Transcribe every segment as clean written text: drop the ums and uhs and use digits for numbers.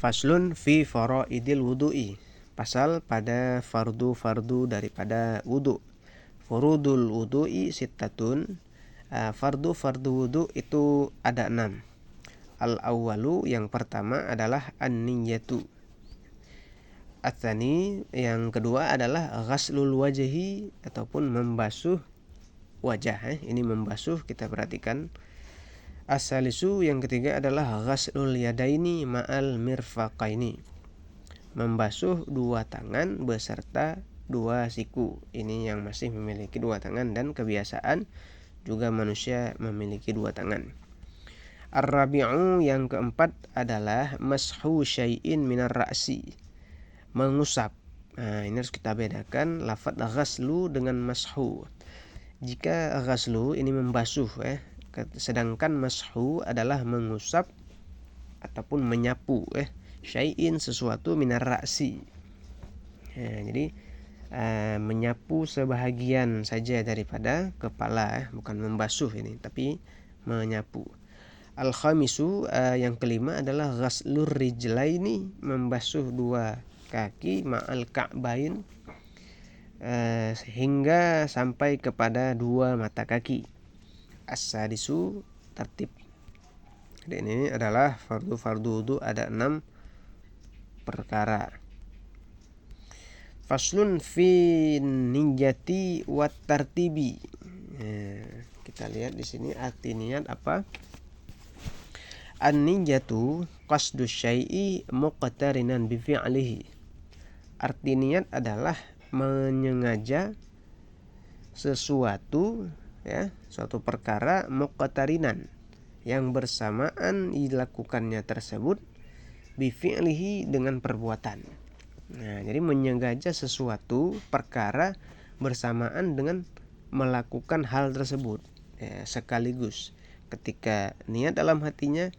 Faslun fi faraidil wudu'i. Pasal pada fardu-fardu daripada wudu. Furudul wudu'i sittatun. Fardu-fardu wudu itu ada 6. Al-awwalu, yang pertama adalah an-niyatu. Ats-tsani, yang kedua adalah ghaslul wajhi ataupun membasuh wajah. Ini membasuh, kita perhatikan. As-salisu, yang ketiga adalah ghaslul yadaini ma'al mirfaqaini. Membasuh dua tangan beserta dua siku. Ini yang masih memiliki dua tangan, dan kebiasaan juga manusia memiliki dua tangan. Ar-rabi'u, yang keempat adalah mashu syai'in minar ra'si. Mengusap. Ini harus kita bedakan lafaz ghaslu dengan mashu. Jika ghaslu ini membasuh, sedangkan mashu adalah mengusap ataupun menyapu, syai'in sesuatu minar ra'si. Jadi menyapu sebahagian saja daripada kepala, bukan membasuh ini, tapi menyapu. Al-khamisu, yang kelima adalah ghaslur rijlaini, membasuh dua kaki ma'al ka'bain, sehingga sampai kepada dua mata kaki. As-sadisu, tertib. Jadi ini adalah fardu-fardu wudu, ada 6 perkara. Faslun fi niyati wat tartibi. Kita lihat di sini arti niat apa? An-niyatu qasdu syai'i muqtarinan bi fi'lihi. Arti niat adalah menyengaja sesuatu, suatu perkara muqtarinan, yang bersamaan dilakukannya tersebut bi fi'lihi, dengan perbuatan. Jadi menyengaja sesuatu perkara bersamaan dengan melakukan hal tersebut, sekaligus. Ketika niat dalam hatinya,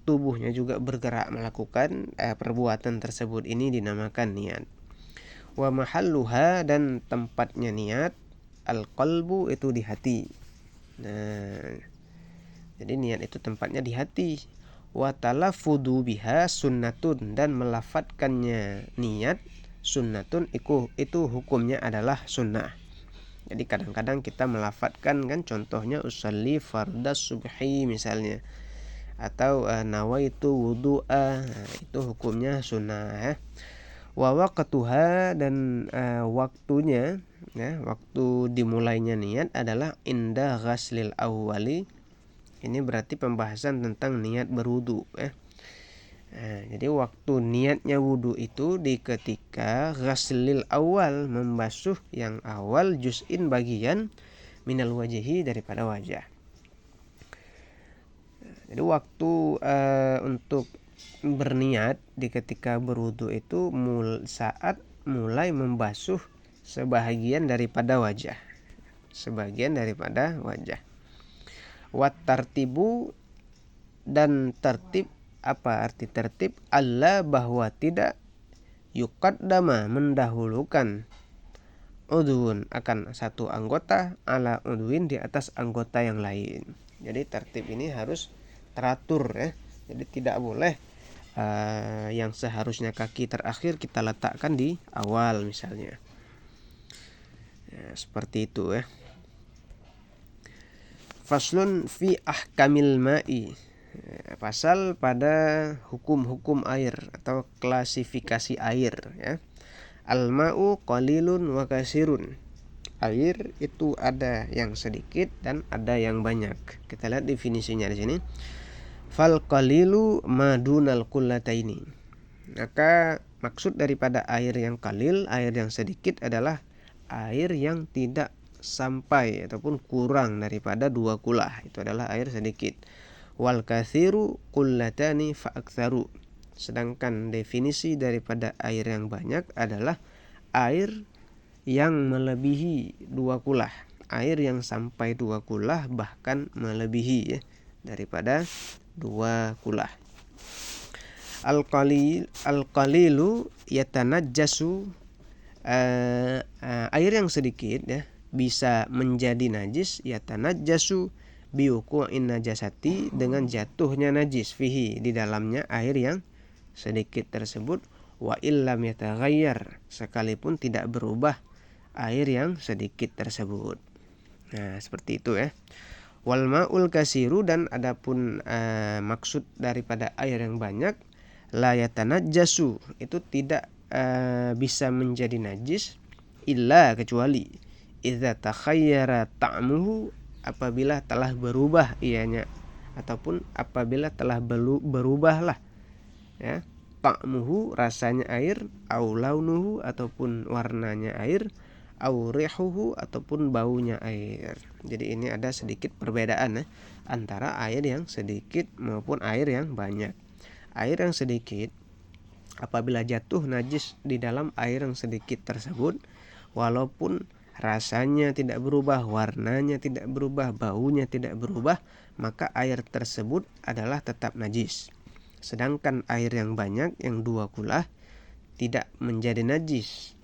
tubuhnya juga bergerak melakukan perbuatan tersebut. Ini dinamakan niat. Wa mahalluha, dan tempatnya niat, al-qalbu, itu di hati. Jadi niat itu tempatnya di hati. Wa talaffudu biha sunnatun, dan melafadzkannya niat sunnatun, itu hukumnya adalah sunnah. Jadi kadang-kadang kita melafadzkan, kan, contohnya usolli fardas subhi misalnya, atau nawaitu wudu'a, itu hukumnya sunnah. Wa waqtuha, dan waktunya, waktu dimulainya niat adalah inda ghaslil awwali. Ini berarti pembahasan tentang niat berwudu. Jadi waktu niatnya wudu itu di ketika ghaslil awal, membasuh yang awal, juz'in, bagian, minal wajhi, daripada wajah. Jadi waktu untuk berniat di ketika berwudu itu saat mulai membasuh sebahagian daripada wajah. Wat tartibu, dan tertib. Apa arti tertib? Allah, bahwa tidak yuqaddama, mendahulukan, udhun, akan satu anggota, ala udhuin, di atas anggota yang lain. Jadi tertib ini harus teratur, Jadi tidak boleh yang seharusnya kaki terakhir kita letakkan di awal misalnya. Seperti itu, Faslun fi ahkamil ma'i. Pasal pada hukum-hukum air atau klasifikasi air, Al-ma'u qalilun wa kasirun. Air itu ada yang sedikit dan ada yang banyak. Kita lihat definisinya di sini. Fal qalilu madunal qullataini. Maka maksud daripada air yang qalil, air yang sedikit, adalah air yang tidak sampai ataupun kurang daripada 2 kulah. Itu adalah air sedikit. Wal kathiru qullatani fa aktsaru. Sedangkan definisi daripada air yang banyak adalah air yang melebihi 2 kulah. Air yang sampai 2 kulah, bahkan melebihi, daripada 2 kulah. Al-qalilu yatanajjasu. Air yang sedikit, bisa menjadi najis, yatanajjasu biwuqu'in najasati, dengan jatuhnya najis, fihi, di dalamnya air yang sedikit tersebut, wa illam yataghayyar, sekalipun tidak berubah air yang sedikit tersebut. Nah, seperti itu ya. Wal ma'ul kasiru, dan adapun maksud daripada air yang banyak, la yatanajjasu, itu tidak bisa menjadi najis, illa, kecuali idza takhayyara ta'muhu, apabila telah berubah ianya, ataupun apabila telah berubahlah ya, ta'muhu, rasanya air, au launuhu, ataupun warnanya air, au rihuhu, ataupun baunya air. Jadi ini ada sedikit perbedaan ya, antara air yang sedikit maupun air yang banyak. Air yang sedikit, apabila jatuh najis di dalam air yang sedikit tersebut, walaupun rasanya tidak berubah, warnanya tidak berubah, baunya tidak berubah, maka air tersebut adalah tetap najis. Sedangkan air yang banyak, yang 2 kulah, tidak menjadi najis.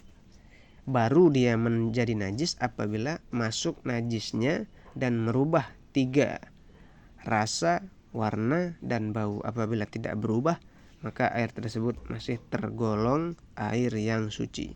Baru dia menjadi najis apabila masuk najisnya dan merubah 3, rasa, warna, dan bau. Apabila tidak berubah, maka air tersebut masih tergolong air yang suci.